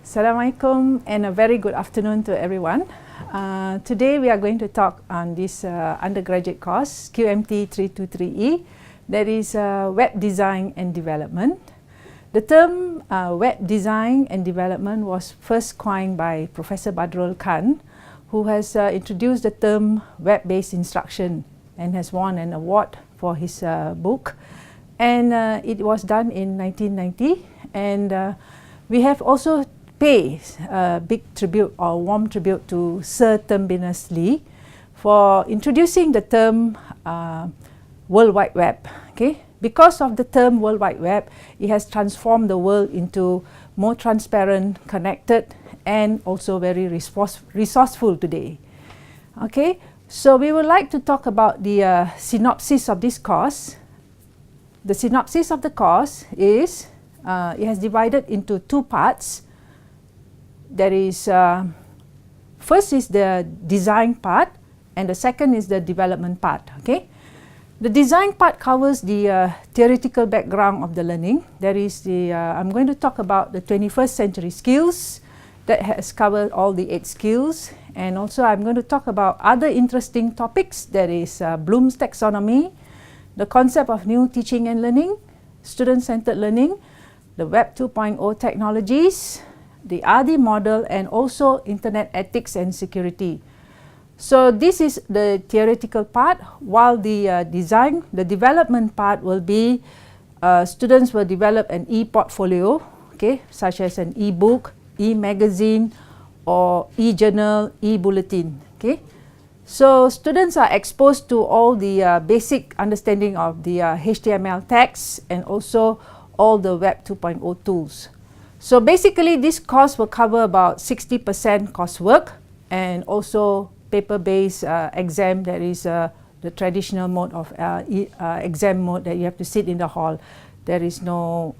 Assalamualaikum and a very good afternoon to everyone. Today we are going to talk on this undergraduate course, QMT323E, that is Web Design and Development. The term Web Design and Development was first coined by Professor Badrul Khan, who has introduced the term Web-Based Instruction and has won an award for his book. And it was done in 1990, and we have also paid a big tribute or warm tribute to Sir Term Berners-Lee for introducing the term World Wide Web. Okay? Because of the term World Wide Web, it has transformed the world into more transparent, connected, and also very resourceful today. Okay? So we would like to talk about the synopsis of this course. The synopsis of the course is, it has divided into two parts. There is, first is the design part, and the second is the development part. Okay? The design part covers the theoretical background of the learning. There is the, I'm going to talk about the 21st century skills that has covered all the 8 skills, and also I'm going to talk about other interesting topics. There is Bloom's taxonomy, the concept of new teaching and learning, student-centered learning, the Web 2.0 technologies, the RD model, and also internet ethics and security. So this is the theoretical part, while the development part will be students will develop an e-portfolio, okay, such as an e-book, e-magazine, or e-journal, e-bulletin. Okay, so students are exposed to all the basic understanding of the HTML text and also all the Web 2.0 tools. So basically, this course will cover about 60% coursework and also paper-based exam. That is the traditional mode of exam mode that you have to sit in the hall. There is no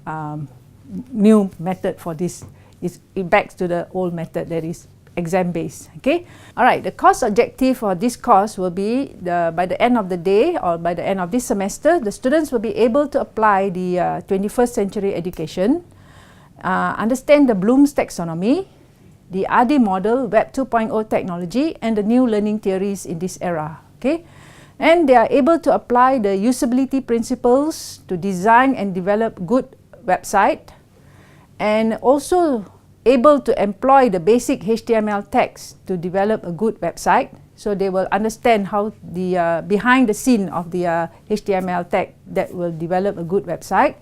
new method for this. It backs to the old method that is exam-based. Okay. All right. The course objective for this course will be by the end of the day or by the end of this semester, the students will be able to apply the 21st century education. Understand the Bloom's taxonomy, the RD model, Web 2.0 technology, and the new learning theories in this era. Okay? And they are able to apply the usability principles to design and develop good website, and also able to employ the basic HTML text to develop a good website. So they will understand how the behind the scene of the HTML text that will develop a good website.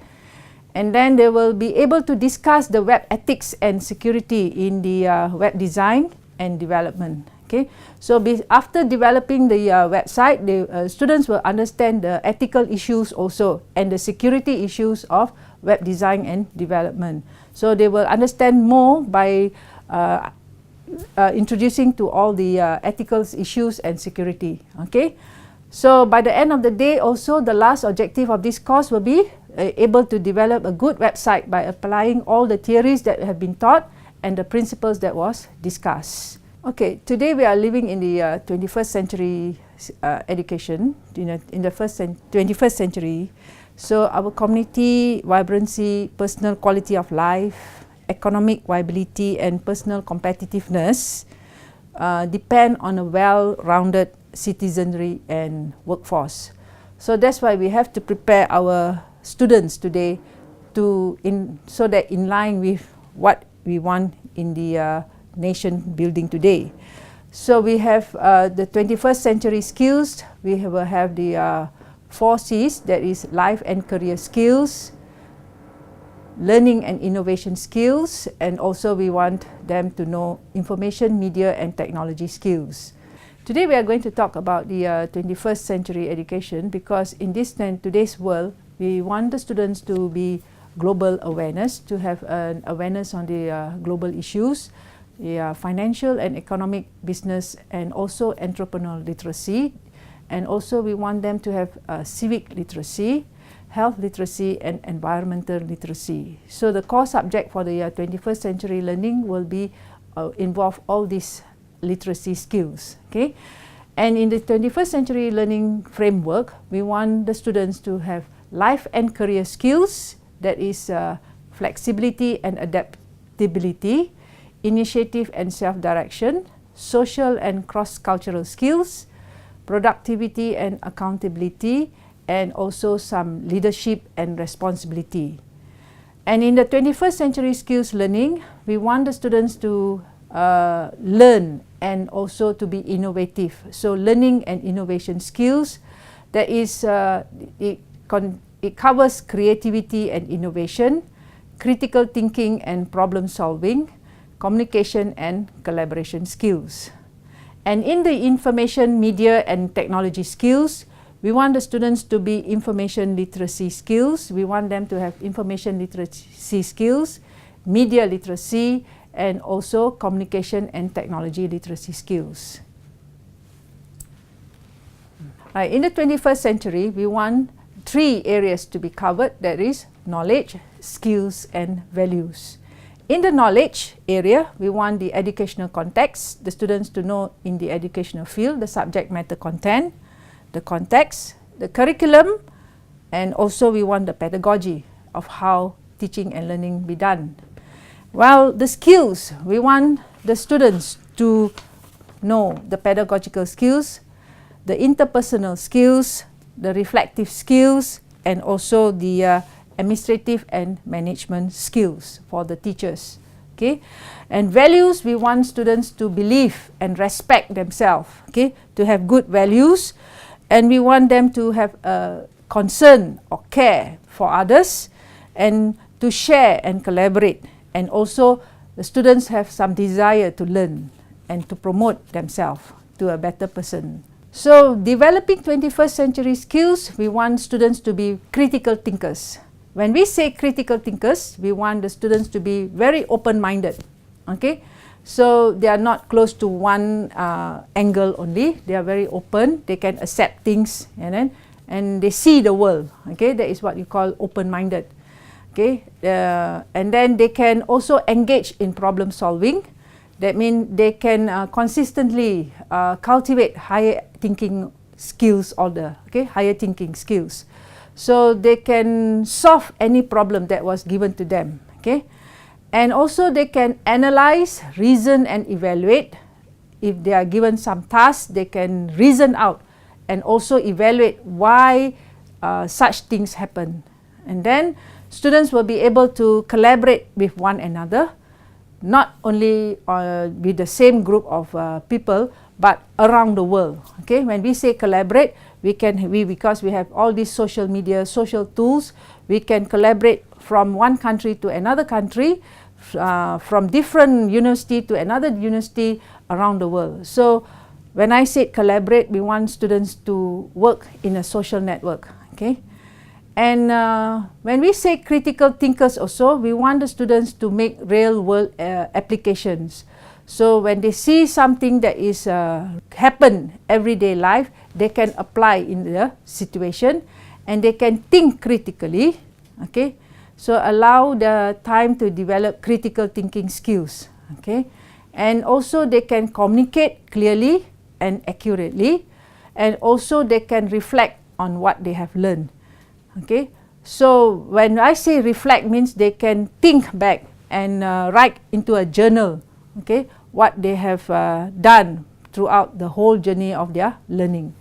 And then they will be able to discuss the web ethics and security in the web design and development. Okay, so after developing the website, the students will understand the ethical issues also and the security issues of web design and development. So they will understand more by introducing to all the ethical issues and security. Okay, so by the end of the day also, the last objective of this course will be able to develop a good website by applying all the theories that have been taught and the principles that was discussed. Okay, today we are living in the 21st century education, in the 21st century. So our community vibrancy, personal quality of life, economic viability, and personal competitiveness depend on a well-rounded citizenry and workforce. So that's why we have to prepare our students today so that in line with what we want in the nation building today. So we have the 21st century skills. We will have the 4 C's, that is life and career skills, learning and innovation skills, and also we want them to know information, media, and technology skills. Today we are going to talk about the 21st century education, because in today's world, we want the students to be global awareness, to have an awareness on the global issues, the financial and economic business, and also entrepreneurial literacy. And also we want them to have civic literacy, health literacy, and environmental literacy. So the core subject for the 21st century learning will be involve all these literacy skills. Okay? And in the 21st century learning framework, we want the students to have life and career skills, that is flexibility and adaptability, initiative and self-direction, social and cross-cultural skills, productivity and accountability, and also some leadership and responsibility. And in the 21st century skills learning, we want the students to learn and also to be innovative. So learning and innovation skills, that is, it covers creativity and innovation, critical thinking and problem solving, communication and collaboration skills. And in the information, media and technology skills, we want the students to be information literacy skills. We want them to have information literacy skills, media literacy, and also communication and technology literacy skills. In the 21st century, we want 3 areas to be covered, that is knowledge, skills, and values. In the knowledge area, we want the educational context, the students to know in the educational field, the subject matter content, the context, the curriculum, and also we want the pedagogy of how teaching and learning be done. While the skills, we want the students to know the pedagogical skills, the interpersonal skills, the reflective skills, and also the administrative and management skills for the teachers. Okay, and values, we want students to believe and respect themselves, okay, to have good values, and we want them to have a concern or care for others, and to share and collaborate, and also the students have some desire to learn and to promote themselves to a better person. So developing 21st century skills, we want students to be critical thinkers. When we say critical thinkers, we want the students to be very open-minded. Okay, so they are not close to one angle only. They are very open. They can accept things, and they see the world. Okay, that is what you call open-minded. Okay, and then they can also engage in problem solving. That means they can consistently cultivate higher thinking skills order. Okay, higher thinking skills. So they can solve any problem that was given to them. Okay, and also they can analyze, reason, and evaluate. If they are given some tasks, they can reason out and also evaluate why such things happen. And then students will be able to collaborate with one another, not only with the same group of people, but around the world. Okay, when we say collaborate, because we have all these social media, social tools, we can collaborate from one country to another country, from different university to another university around the world. So when I say collaborate, we want students to work in a social network. Okay, and when we say critical thinkers also, we want the students to make real world applications. So when they see something that is happen everyday life, they can apply in the situation, and they can think critically. Okay, so allow the time to develop critical thinking skills. Okay, and also they can communicate clearly and accurately, and also they can reflect on what they have learned. Okay, so when I say reflect, means they can think back and write into a journal. Okay, what they have done throughout the whole journey of their learning.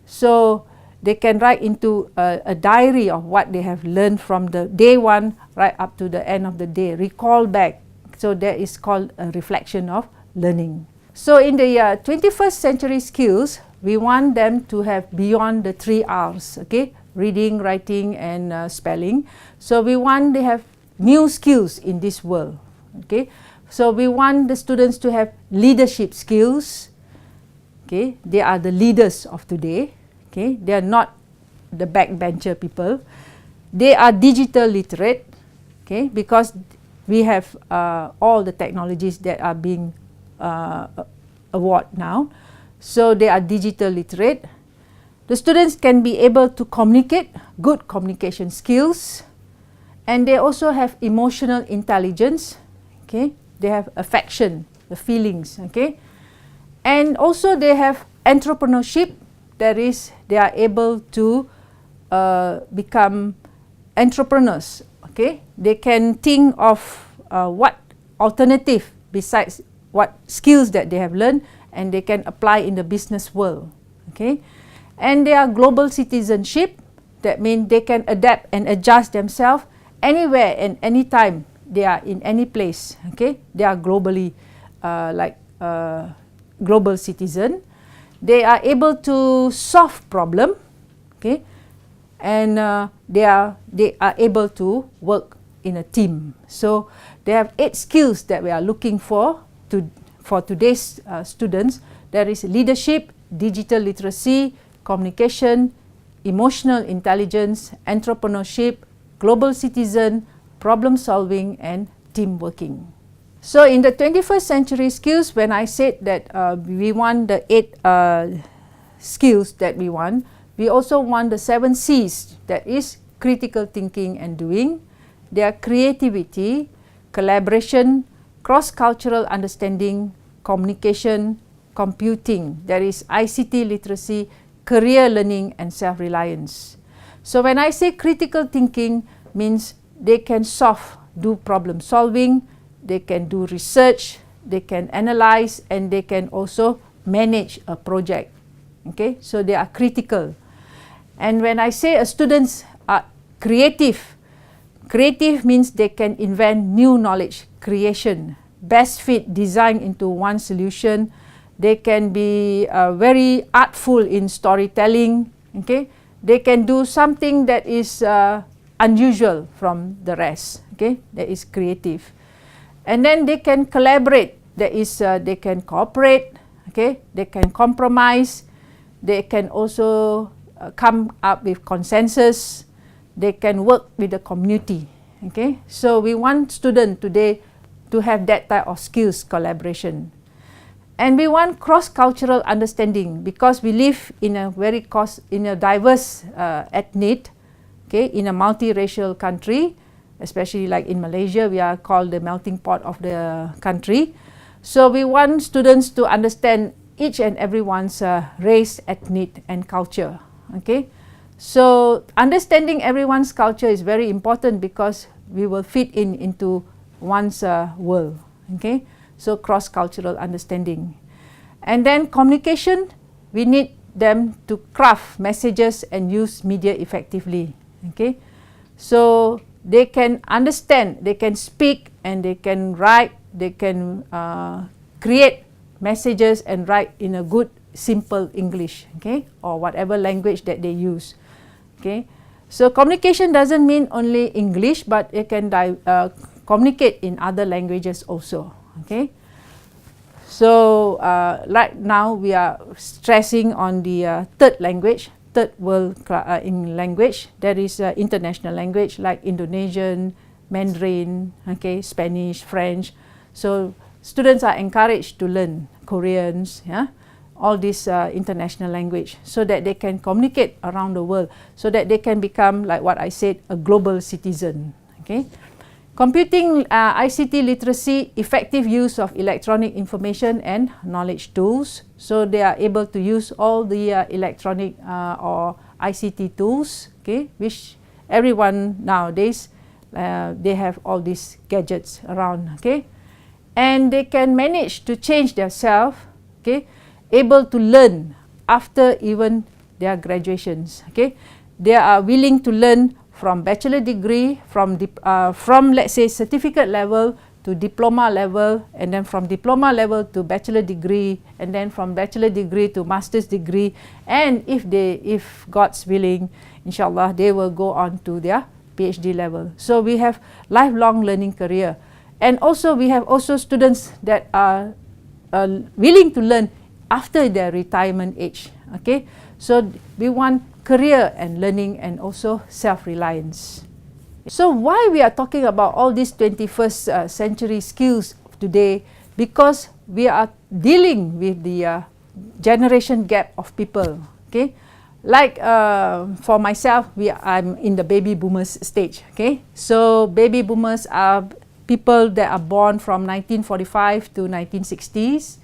So they can write into a diary of what they have learned from the day one right up to the end of the day, recall back. So that is called a reflection of learning. So in the 21st century skills, we want them to have beyond the 3 R's, okay, reading, writing, and spelling. So we want they have new skills in this world. Okay, so we want the students to have leadership skills. Okay, they are the leaders of today. Okay, they are not the backbencher people. They are digital literate. Okay, because we have all the technologies that are being awarded now. So they are digital literate. The students can be able to communicate, good communication skills, and they also have emotional intelligence. Okay, they have affection, the feelings. Okay, and also they have entrepreneurship. That is, they are able to become entrepreneurs. Okay, they can think of what alternative besides what skills that they have learned, and they can apply in the business world. Okay, and they are global citizenship. That means they can adapt and adjust themselves anywhere and anytime they are in any place. Okay, they are globally global citizen. They are able to solve problem. Okay, and they are able to work in a team. So they have 8 skills that we are looking for today's students. There is leadership, digital literacy, communication, emotional intelligence, entrepreneurship, global citizen, problem solving, and team working. So in the 21st century skills, when I said that we want the 8 skills that we want, we also want the 7 C's, that is critical thinking and doing. They are creativity, collaboration, cross-cultural understanding, communication, computing. There is ICT literacy, career learning, and self-reliance. So when I say critical thinking, means they can do problem solving, they can do research, they can analyze, and they can also manage a project. Okay, so they are critical. And when I say students are creative, creative means they can invent new knowledge, creation, best fit design into one solution. They can be very artful in storytelling. Okay, they can do something that is unusual from the rest. Okay, that is creative. And then they can collaborate. That is, they can cooperate. Okay, they can compromise. They can also come up with consensus. They can work with the community. Okay, so we want students today to have that type of skills, collaboration. And we want cross-cultural understanding, because we live in a diverse ethnic, okay, in a multiracial country, especially like in Malaysia, we are called the melting pot of the country. So we want students to understand each and everyone's race, ethnic, and culture. Okay, so understanding everyone's culture is very important, because we will fit into one's world. Okay, so cross-cultural understanding. And then communication, we need them to craft messages and use media effectively. Okay, so they can understand, they can speak, and they can write, they can create messages and write in a good simple English, okay, or whatever language that they use. Okay, so communication doesn't mean only English, but it can communicate in other languages also. Okay, so right now we are stressing on the third world in language. There is international language like Indonesian, Mandarin, okay, Spanish, French. So students are encouraged to learn Koreans, yeah, all this international language, so that they can communicate around the world, so that they can become, like what I said, a global citizen. Okay, computing, ICT literacy, effective use of electronic information and knowledge tools, so they are able to use all the electronic or ICT tools, okay, which everyone nowadays they have all these gadgets around. Okay, and they can manage to change themselves. Okay, able to learn after even their graduations. Okay, they are willing to learn from bachelor degree, from let's say certificate level to diploma level, and then from diploma level to bachelor degree, and then from bachelor degree to master's degree, and if God's willing, inshallah, they will go on to their PhD level. So we have lifelong learning career, and also we have also students that are willing to learn after their retirement age. Okay, so we want career and learning, and also self-reliance. So why we are talking about all these 21st century skills today? Because we are dealing with the generation gap of people. Okay, like for myself, I'm in the baby boomers stage. Okay, so baby boomers are people that are born from 1945 to 1960s.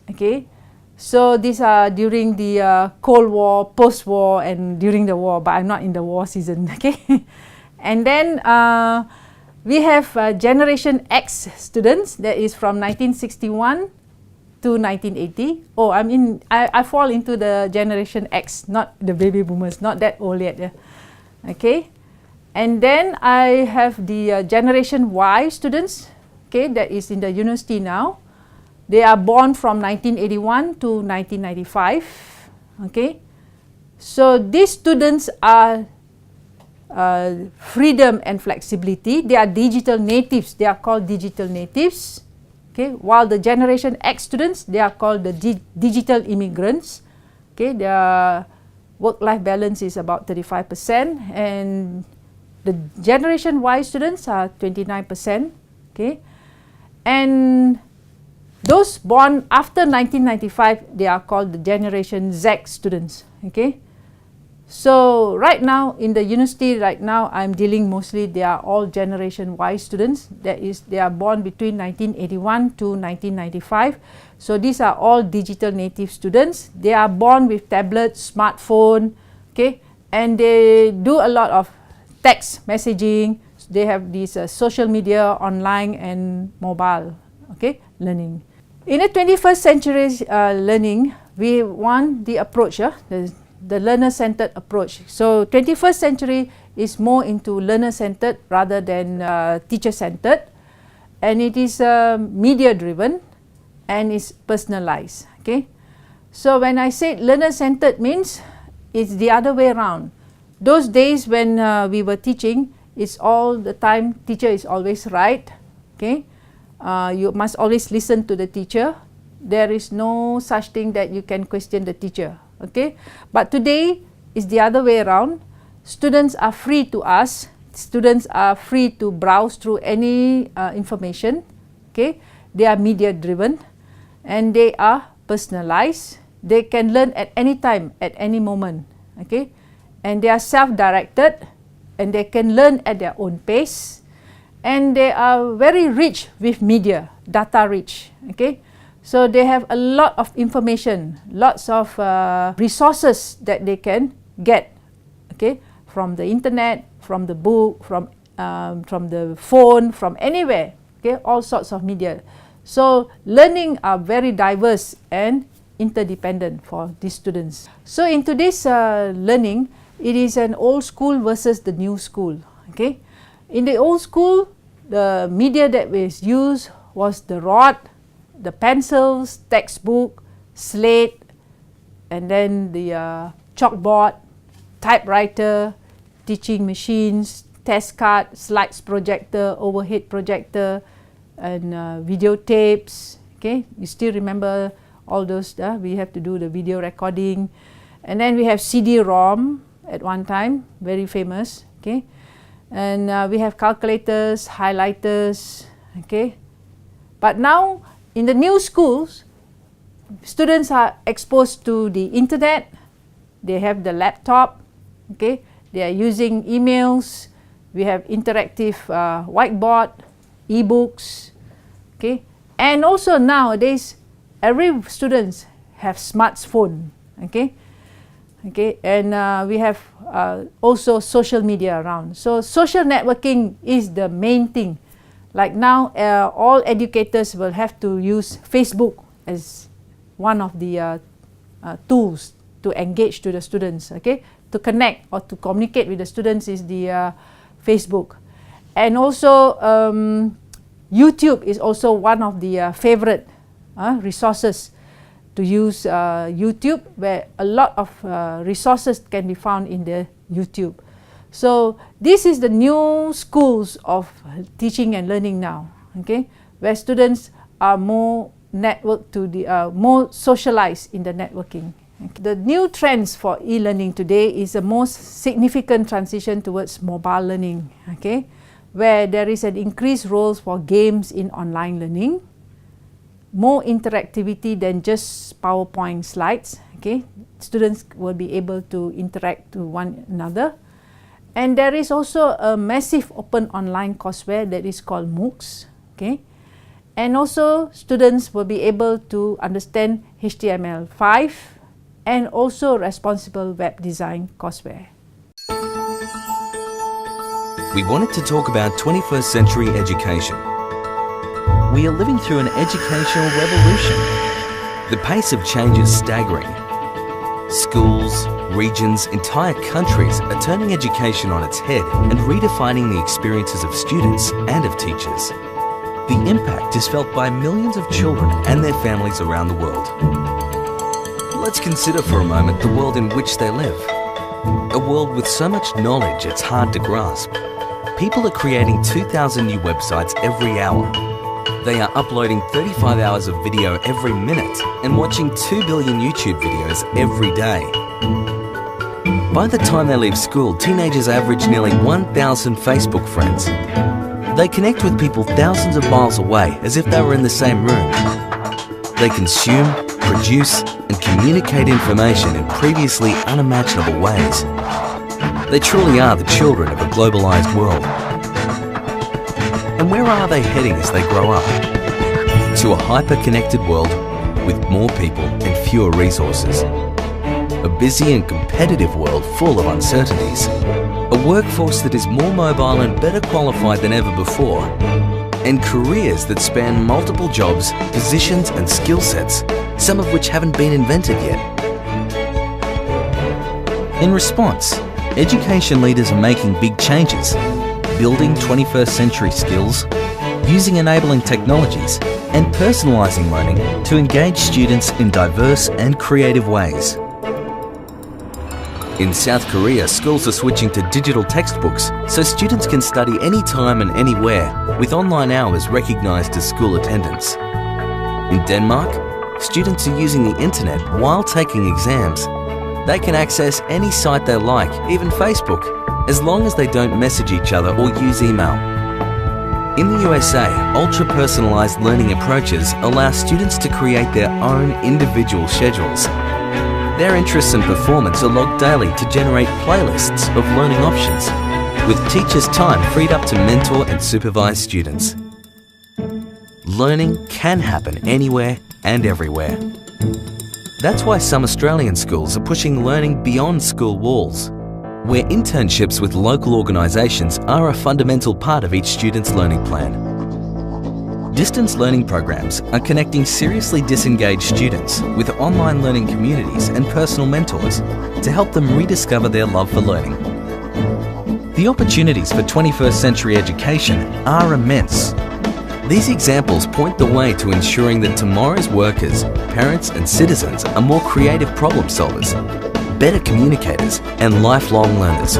Okay, so these are during the Cold War, post-war, and during the war, but I'm not in the war season. Okay, and then We have Generation X students, that is from 1961 to 1980. Oh, I fall into the Generation X, not the baby boomers, not that old yet. Yeah. Okay. And then I have the Generation Y students, okay, that is in the university now. They are born from 1981 to 1995. Okay. So these students are freedom and flexibility. They are digital natives. They are called digital natives. Okay. While the Generation X students, they are called the digital immigrants. Okay. Their work-life balance is about 35%, and the Generation Y students are 29%. Okay. And those born after 1995, they are called the Generation Z students. Okay. So right now in the university, right now I'm dealing mostly, they are all Generation Y students. That is, they are born between 1981 to 1995. So these are all digital native students. They are born with tablets, smartphone, okay, and they do a lot of text messaging. They have these social media, online and mobile, okay, learning. In the 21st century learning, we want the approach, the learner-centered approach. So 21st century is more into learner-centered rather than teacher-centered, and it is media-driven and is personalized. Okay, so when I say learner-centered means it's the other way around. Those days when we were teaching, it's all the time teacher is always right. Okay, you must always listen to the teacher. There is no such thing that you can question the teacher. Okay, but today is the other way around. Students are free to ask. Students are free to browse through any information. Okay, they are media driven, and they are personalized. They can learn at any time, at any moment. Okay, and they are self-directed, and they can learn at their own pace, and they are very rich with media, data rich. Okay. So they have a lot of information, lots of resources that they can get, okay, from the internet, from the book, from the phone, from anywhere, okay, all sorts of media. So learning are very diverse and interdependent for these students. So in today's learning, it is an old school versus the new school. Okay, in the old school, the media that was used was the rod, the pencils, textbook, slate, and then the chalkboard, typewriter, teaching machines, test card, slides projector, overhead projector, and videotapes. Okay, you still remember all those? We have to do the video recording, and then we have CD-ROM at one time, very famous. Okay, and we have calculators, highlighters. Okay, but now in the new schools, students are exposed to the internet. They have the laptop. Okay, they are using emails. We have interactive whiteboard, e-books. Okay, and also nowadays, every students have smartphone. Okay, okay, and we have also social media around. So social networking is the main thing. Like now, all educators will have to use Facebook as one of the tools to engage to the students, okay? To connect or to communicate with the students is the Facebook. And also, YouTube is also one of the favorite resources to use. YouTube, where a lot of resources can be found in the YouTube. So this is the new schools of teaching and learning now, okay, where students are more networked to the more socialized in the networking. Okay. The new trends for e-learning today is the most significant transition towards mobile learning, okay, where there is an increased role for games in online learning, more interactivity than just PowerPoint slides. Okay, students will be able to interact to one another. And there is also a massive open online courseware that is called MOOCs. Okay, and also students will be able to understand HTML5 and also responsible web design courseware. we wanted to talk about 21st century education. We are living through an educational revolution. The pace of change is staggering. Schools, regions, entire countries are turning education on its head and redefining the experiences of students and of teachers. The impact is felt by millions of children And their families around the world. Let's consider for a moment the world in which they live. A world with so much knowledge it's hard to grasp. People are creating 2,000 new websites every hour. They are uploading 35 hours of video every minute and watching 2 billion YouTube videos every day. By the time they leave school, teenagers average nearly 1,000 Facebook friends. They connect with people thousands of miles away as if they were in the same room. They consume, produce, and communicate information in previously unimaginable ways. They truly are the children of a globalized world. And where are they heading as they grow up? To a hyper-connected world with more people and fewer resources. A busy and competitive world full of uncertainties. A workforce that is more mobile and better qualified than ever before. And careers that span multiple jobs, positions and skill sets, some of which haven't been invented yet. In response, education leaders are making big changes, building 21st century skills, using enabling technologies, and personalising learning to engage students in diverse and creative ways. In South Korea, schools are switching to digital textbooks so students can study anytime and anywhere with online hours recognised as school attendance. In Denmark, students are using the internet while taking exams. They can access any site they like, even Facebook, as long as they don't message each other or use email. In the USA, ultra-personalised learning approaches allow students to create their own individual schedules. Their interests and performance are logged daily to generate playlists of learning options, with teachers' time freed up to mentor and supervise students. Learning can happen anywhere and everywhere. That's why some Australian schools are pushing learning beyond school walls, where internships with local organisations are a fundamental part of each student's learning plan. Distance learning programs are connecting seriously disengaged students with online learning communities and personal mentors to help them rediscover their love for learning. The opportunities for 21st century education are immense. These examples point the way to ensuring that tomorrow's workers, parents and citizens are more creative problem solvers, better communicators and lifelong learners.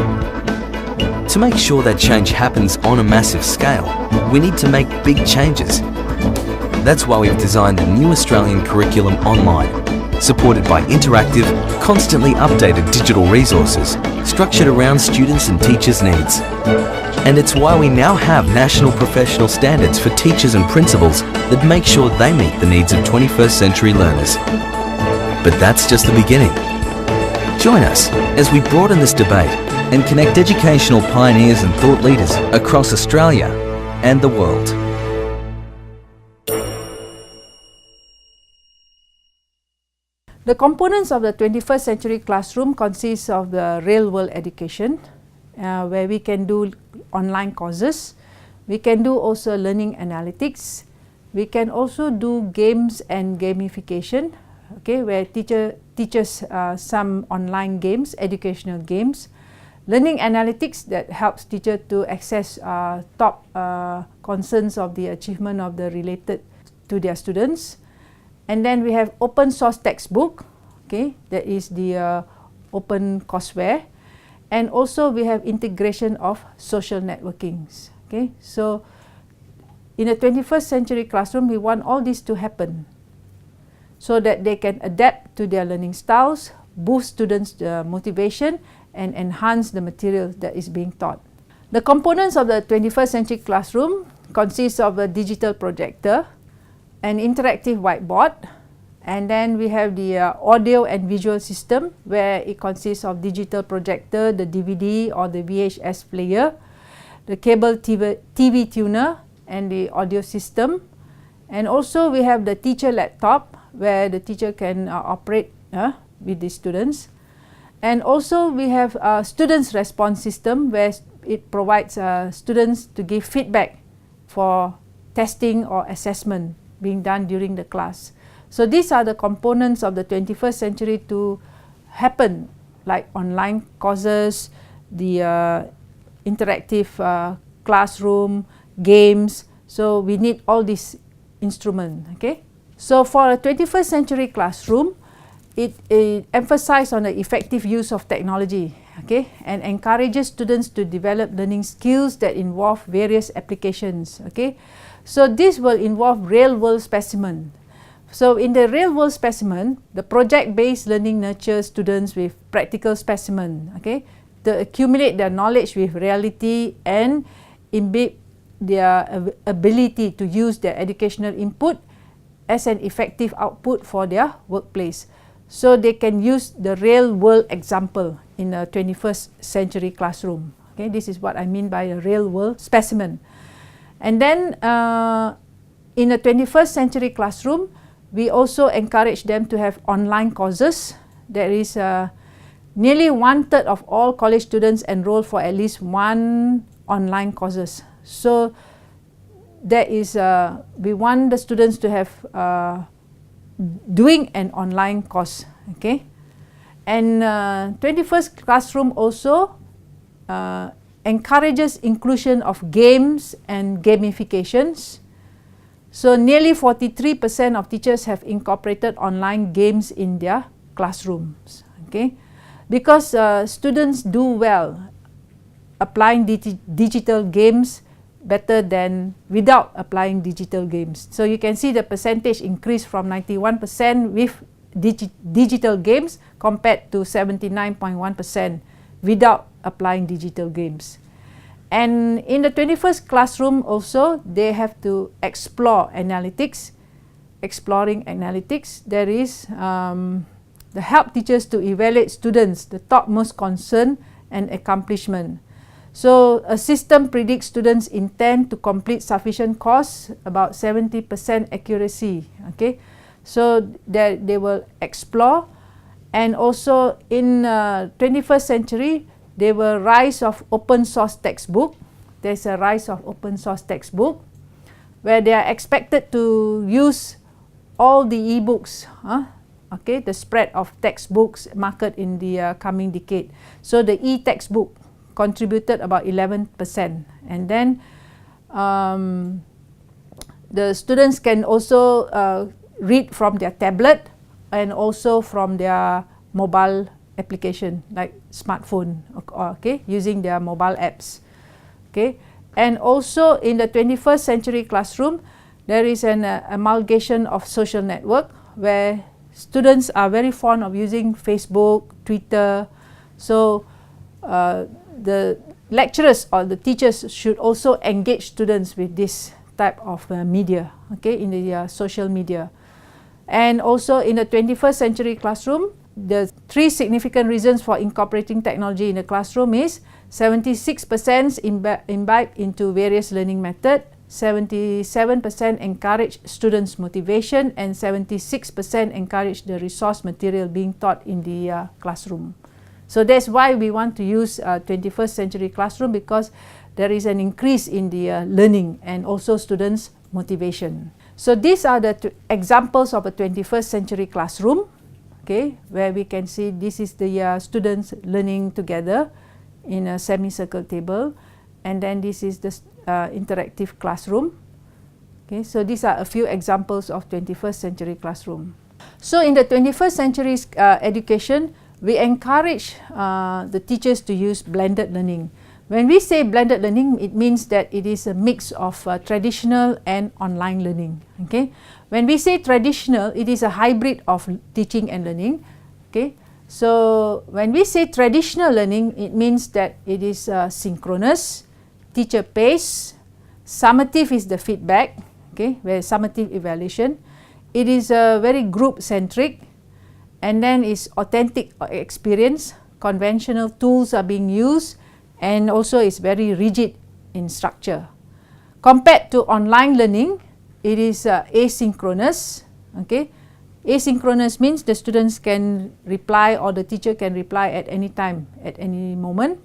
To make sure that change happens on a massive scale, we need to make big changes. That's why we've designed the new Australian curriculum online, supported by interactive, constantly updated digital resources, structured around students' and teachers' needs. And it's why we now have national professional standards for teachers and principals that make sure they meet the needs of 21st century learners. But that's just the beginning. Join us as we broaden this debate and connect educational pioneers and thought leaders across Australia and the world. The components of the 21st century classroom consist of the real-world education, where we can do online courses. We can do also learning analytics. We can also do games and gamification, okay, where teaches some online games, educational games. Learning analytics that helps teacher to access top concerns of the achievement of the related to their students. And then we have open source textbook, okay, that is the Open Courseware. And also we have integration of social networkings, okay. So in the 21st century classroom, we want all this to happen so that they can adapt to their learning styles, boost students' motivation, and enhance the material that is being taught. The components of the 21st century classroom consist of a digital projector, an interactive whiteboard, and then we have the audio and visual system, where it consists of digital projector, the DVD or the VHS player, the cable TV tuner, and the audio system. And also we have the teacher laptop, where the teacher can operate with the students. And also we have a students response system, where it provides students to give feedback for testing or assessment being done during the class. So these are the components of the 21st century to happen, like online courses, the interactive classroom, games. So we need all these instruments. Okay. So for a 21st century classroom, it emphasizes on the effective use of technology, okay, and encourages students to develop learning skills that involve various applications. Okay. So this will involve real-world specimen. So in the real-world specimen, the project-based learning nurtures students with practical specimen, okay, to accumulate their knowledge with reality and embed their ability to use their educational input as an effective output for their workplace. So they can use the real-world example in a 21st century classroom. Okay, this is what I mean by a real-world specimen. And then in a 21st century classroom, we also encourage them to have online courses. There is nearly 1/3 of all college students enroll for at least one online courses. So there is we want the students to have doing an online course. Okay, and 21st classroom also encourages inclusion of games and gamifications. So nearly 43% of teachers have incorporated online games in their classrooms. Okay, because students do well applying digital games better than without applying digital games. So you can see the percentage increase from 91% with digital games compared to 79.1% without applying digital games. And in the 21st classroom also, they have to explore analytics. Exploring analytics, there is the help teachers to evaluate students, the topmost concern and accomplishment. So a system predicts students' intent to complete sufficient course, about 70% accuracy. Okay, so that they will explore. And also in 21st century, there will rise of open source textbook. There's a rise of open source textbook where they are expected to use all the e-books. Okay, the spread of textbooks market in the coming decade. So the e-textbook contributed about 11%, and then the students can also read from their tablet and also from their mobile application like smartphone, okay, using their mobile apps. Okay, and also in the 21st century classroom, there is an amalgamation of social network where students are very fond of using Facebook, Twitter. So the lecturers or the teachers should also engage students with this type of media, okay, in the social media. And also in the 21st century classroom, the 3 significant reasons for incorporating technology in the classroom is 76% imbibe into various learning methods, 77% encourage students' motivation, and 76% encourage the resource material being taught in the classroom. So that's why we want to use 21st century classroom, because there is an increase in the learning and also students' motivation. So these are the examples of a 21st century classroom, okay, where we can see this is the students learning together in a semicircle table, and then this is the interactive classroom. Okay, so these are a few examples of 21st century classroom. So in the 21st century education, we encourage the teachers to use blended learning. When we say blended learning, it means that it is a mix of traditional and online learning. Okay, when we say traditional, it is a hybrid of teaching and learning. Okay, so when we say traditional learning, it means that it is synchronous, teacher pace, summative is the feedback, okay, where summative evaluation. It is very group centric, and then is authentic experience. Conventional tools are being used, and also is very rigid in structure. Compared to online learning, it is asynchronous. Okay, asynchronous means the students can reply or the teacher can reply at any time, at any moment.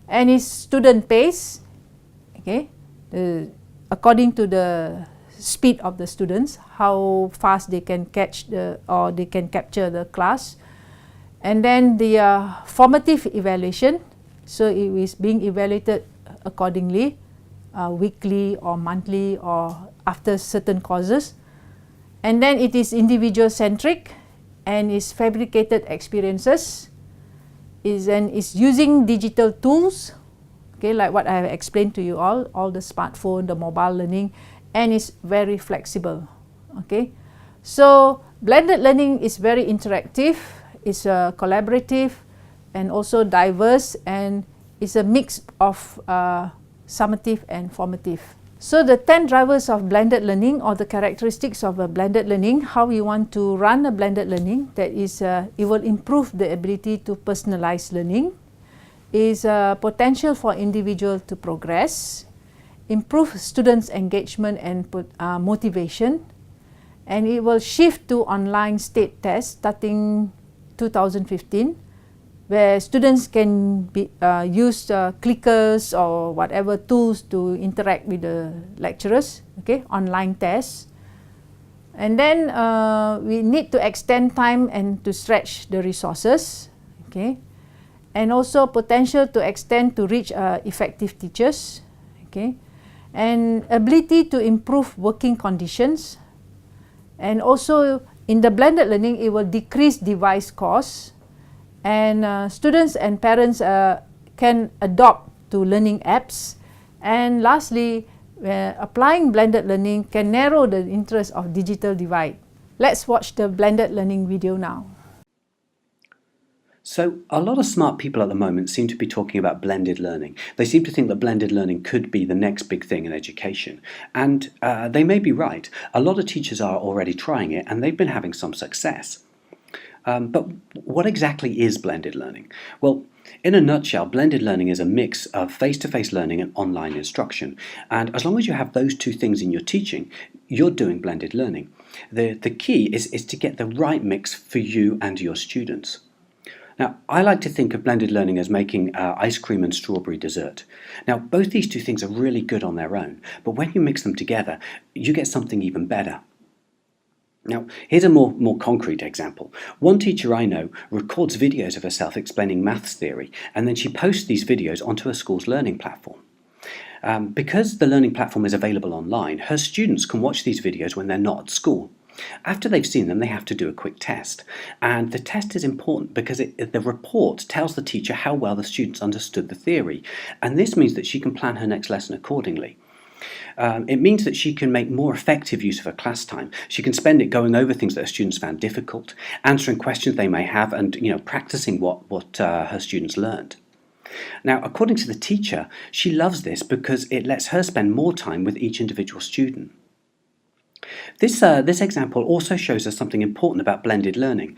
and is student pace, okay, according to the speed of the students, how fast they can catch or they can capture the class. And then the formative evaluation, so it is being evaluated accordingly, weekly or monthly or after certain courses. And then it is individual centric and is fabricated experiences, is using digital tools, okay, like what I have explained to you all the smartphone, the mobile learning, and is very flexible. Okay, so blended learning is very interactive, it's collaborative, and also diverse, and it's a mix of summative and formative. So the 10 drivers of blended learning, or the characteristics of a blended learning, how you want to run a blended learning, that is, it will improve the ability to personalize learning, is potential for individual to progress, improve students' engagement and motivation, and it will shift to online state tests starting 2015, where students can use clickers or whatever tools to interact with the lecturers, okay, online tests. And then we need to extend time and to stretch the resources, okay, and also potential to extend to reach effective teachers, okay, and ability to improve working conditions. And also in the blended learning, it will decrease device costs, and students and parents can adopt to learning apps. And lastly, applying blended learning can narrow the interest of digital divide. Let's watch the blended learning video now. So a lot of smart people at the moment seem to be talking about blended learning. They seem to think that blended learning could be the next big thing in education. And they may be right. A lot of teachers are already trying it, and they've been having some success. But what exactly is blended learning? Well, in a nutshell, blended learning is a mix of face-to-face learning and online instruction. And as long as you have those two things in your teaching, you're doing blended learning. The key is to get the right mix for you and your students. Now, I like to think of blended learning as making ice cream and strawberry dessert. Now, both these two things are really good on their own, but when you mix them together, you get something even better. Now, here's a more concrete example. One teacher I know records videos of herself explaining maths theory, and then she posts these videos onto her school's learning platform. Because the learning platform is available online, her students can watch these videos when they're not at school. After they've seen them, they have to do a quick test. And the test is important because the report tells the teacher how well the students understood the theory. And this means that she can plan her next lesson accordingly. It means that she can make more effective use of her class time. She can spend it going over things that her students found difficult, answering questions they may have, and practicing what her students learned. Now, according to the teacher, she loves this because it lets her spend more time with each individual student. This example also shows us something important about blended learning.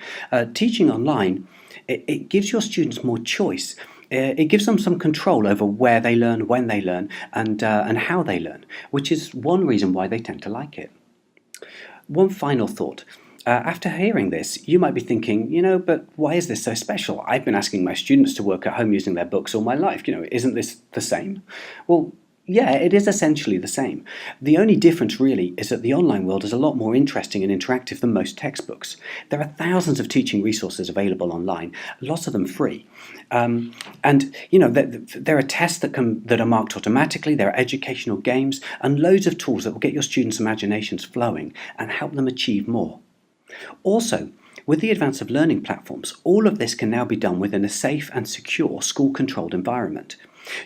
Teaching online, it gives your students more choice. It gives them some control over where they learn, when they learn, and how they learn, which is one reason why they tend to like it. One final thought. After hearing this, you might be thinking, but why is this so special? I've been asking my students to work at home using their books all my life. Isn't this the same? Well, yeah, it is essentially the same. The only difference really is that the online world is a lot more interesting and interactive than most textbooks. There are thousands of teaching resources available online, lots of them free. And there are tests that are marked automatically, there are educational games, and loads of tools that will get your students' imaginations flowing and help them achieve more. Also, with the advance of learning platforms, all of this can now be done within a safe and secure school-controlled environment.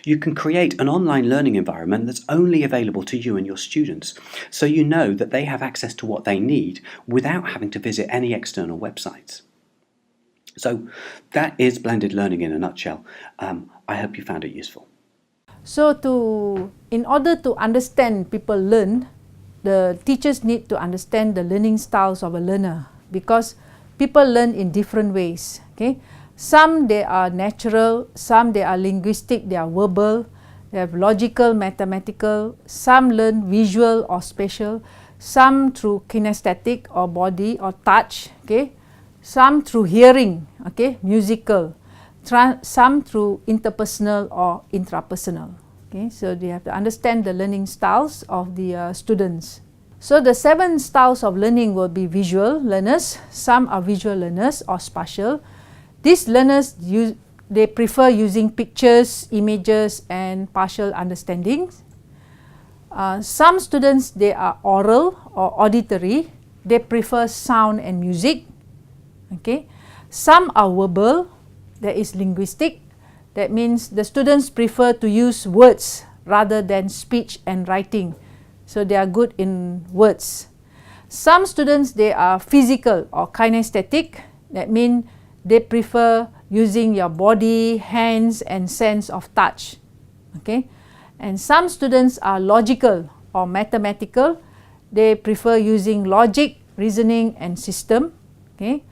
You can create an online learning environment that's only available to you and your students, so you know that they have access to what they need without having to visit any external websites. So that is blended learning in a nutshell. I hope you found it useful. So in order to understand people learn, the teachers need to understand the learning styles of a learner, because people learn in different ways. Okay? Some they are natural, some they are linguistic, they are verbal, they have logical, mathematical, some learn visual or spatial, some through kinesthetic or body or touch, okay? Some through hearing, okay, musical. some through interpersonal or intrapersonal. Okay, so they have to understand the learning styles of the students. So the 7 styles of learning will be visual learners. Some are visual learners or spatial. These learners they prefer using pictures, images, and partial understanding. Some students, they are oral or auditory. They prefer sound and music. Okay. Some are verbal. There is linguistic. That means the students prefer to use words rather than speech and writing. So they are good in words. Some students, they are physical or kinesthetic. That means they prefer using your body, hands, and sense of touch. Okay. And some students are logical or mathematical. They prefer using logic, reasoning, and system. Okay.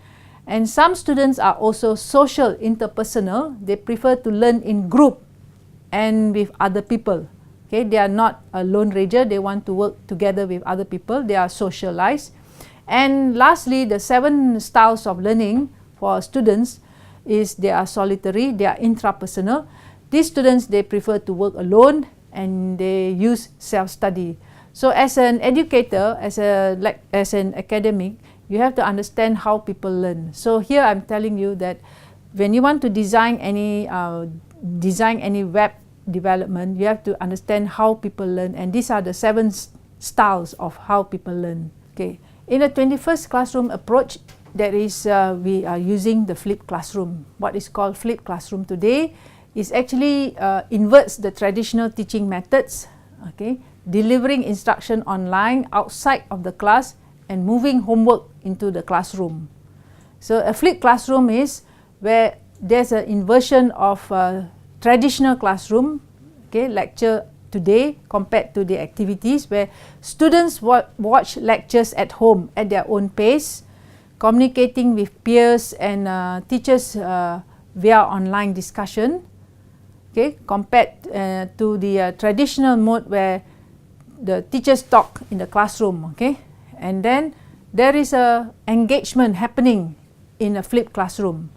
And some students are also social, interpersonal. They prefer to learn in group and with other people. Okay. They are not a lone ranger. They want to work together with other people. They are socialized. And lastly, the 7 styles of learning for students is they are solitary, they are intrapersonal. These students, they prefer to work alone and they use self-study. So as an educator, as an academic, you have to understand how people learn. So here I'm telling you that when you want to design any web development, you have to understand how people learn, and these are the 7 styles of how people learn. Okay. In the 21st classroom approach, that is, we are using the flipped classroom. What is called flipped classroom today is actually inverts the traditional teaching methods, okay, delivering instruction online outside of the class and moving homework into the classroom. So a flipped classroom is where there's an inversion of traditional classroom, okay, lecture today compared to the activities where students watch lectures at home at their own pace, communicating with peers and teachers via online discussion, okay, compared to the traditional mode where the teachers talk in the classroom, okay, and then there is a engagement happening in a flipped classroom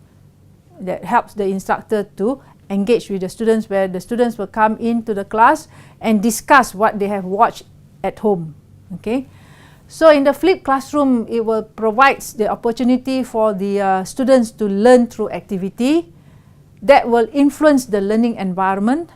that helps the instructor to engage with the students, where the students will come into the class and discuss what they have watched at home. Okay, so in the flipped classroom, it will provide the opportunity for the students to learn through activity that will influence the learning environment,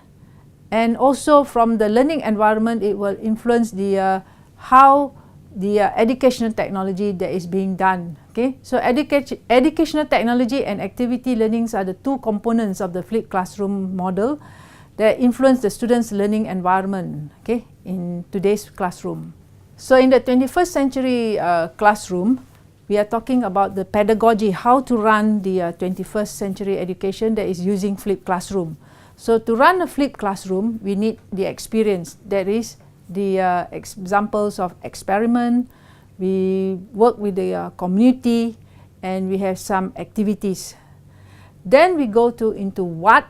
and also from the learning environment, it will influence the how the educational technology that is being done. Okay, so educational technology and activity learnings are the 2 components of the flipped classroom model that influence the students' learning environment, okay, in today's classroom. So in the 21st century classroom, we are talking about the pedagogy, how to run the 21st century education that is using flipped classroom. So to run a flipped classroom, we need the experience, that is the examples of experiment. We work with the community, and we have some activities. Then we go into what,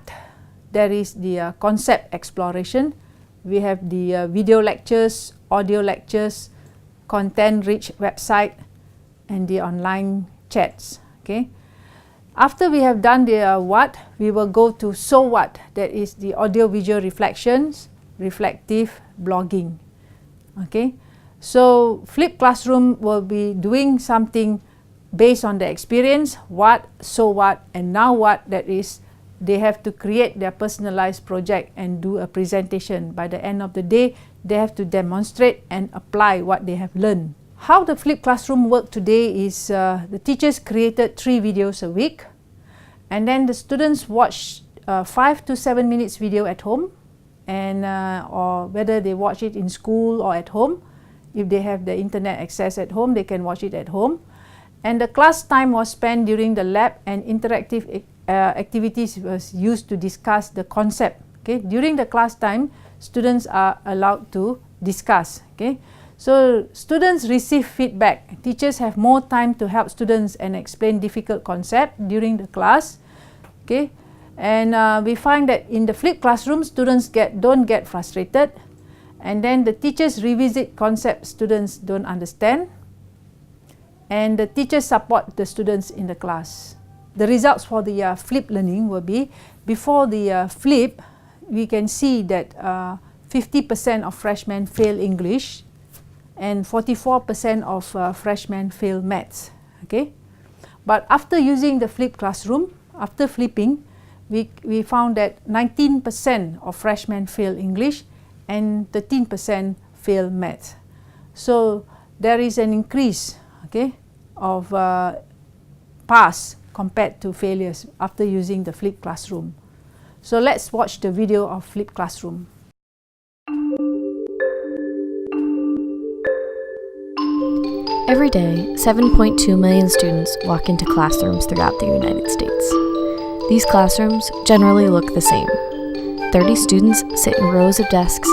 there is the concept exploration. We have the video lectures, audio lectures, content-rich website, and the online chats. Okay. After we have done the what, we will go to so what, that is the audio-visual reflections, reflective blogging. Okay. So flipped classroom will be doing something based on the experience, what, so what, and now what, that is they have to create their personalized project and do a presentation. By the end of the day, they have to demonstrate and apply what they have learned. How the flipped classroom work today is the teachers created 3 videos a week, and then the students watch 5 to 7 minutes video at home, and or whether they watch it in school or at home. If they have the internet access at home, they can watch it at home. And the class time was spent during the lab, and interactive activities was used to discuss the concept. Okay, during the class time, students are allowed to discuss. Okay, so students receive feedback. Teachers have more time to help students and explain difficult concept during the class. Okay, and we find that in the flipped classroom, students don't get frustrated, and then the teachers revisit concepts students don't understand, and the teachers support the students in the class. the results for the flip learning will be, before the flip, we can see that 50% of freshmen fail English and 44% of freshmen fail maths. Okay? But after using the flipped classroom, after flipping, we found that 19% of freshmen fail English and 13% fail maths. So there is an increase, okay, of pass compared to failures after using the flipped classroom. So let's watch the video of flipped classroom. Every day, 7.2 million students walk into classrooms throughout the United States. These classrooms generally look the same. 30 students sit in rows of desks,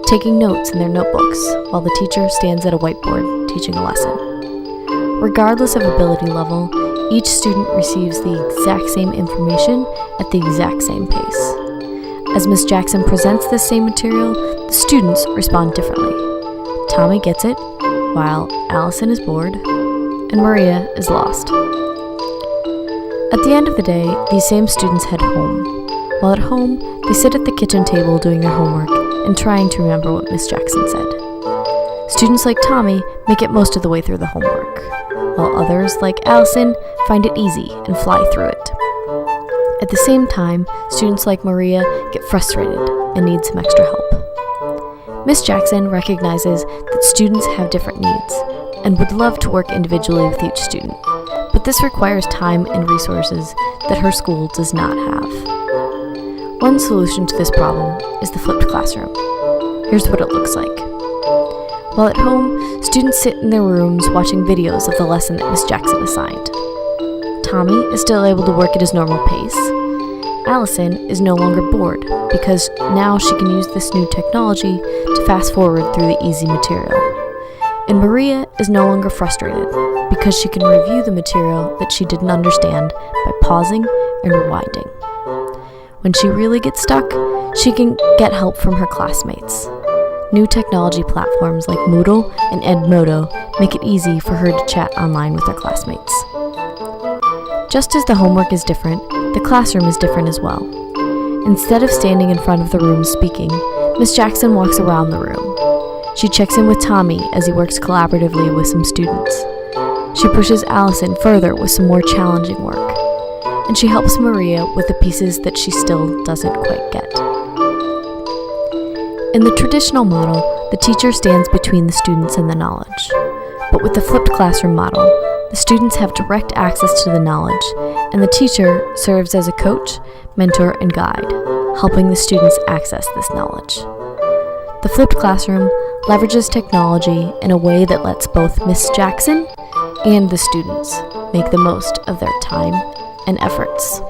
taking notes in their notebooks, while the teacher stands at a whiteboard teaching a lesson. Regardless of ability level, each student receives the exact same information at the exact same pace. As Ms. Jackson presents this same material, the students respond differently. Tommy gets it, while Allison is bored, and Maria is lost. At the end of the day, these same students head home. While at home, they sit at the kitchen table doing their homework and trying to remember what Ms. Jackson said. Students like Tommy make it most of the way through the homework, while others, like Allison, find it easy and fly through it. At the same time, students like Maria get frustrated and need some extra help. Ms. Jackson recognizes that students have different needs and would love to work individually with each student, but this requires time and resources that her school does not have. One solution to this problem is the flipped classroom. Here's what it looks like. While at home, students sit in their rooms watching videos of the lesson that Ms. Jackson assigned. Tommy is still able to work at his normal pace. Allison is no longer bored because now she can use this new technology to fast forward through the easy material. And Maria is no longer frustrated because she can review the material that she didn't understand by pausing and rewinding. When she really gets stuck, she can get help from her classmates. New technology platforms like Moodle and Edmodo make it easy for her to chat online with her classmates. Just as the homework is different, the classroom is different as well. Instead of standing in front of the room speaking, Ms. Jackson walks around the room. She checks in with Tommy as he works collaboratively with some students. She pushes Allison further with some more challenging work. And she helps Maria with the pieces that she still doesn't quite get. In the traditional model, the teacher stands between the students and the knowledge. But with the flipped classroom model, the students have direct access to the knowledge, and the teacher serves as a coach, mentor, and guide, helping the students access this knowledge. The flipped classroom leverages technology in a way that lets both Ms. Jackson and the students make the most of their time and efforts.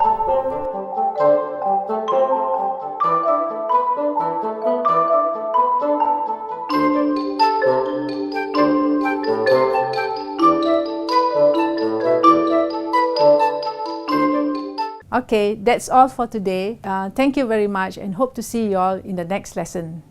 Okay, that's all for today. Thank you very much and hope to see you all in the next lesson.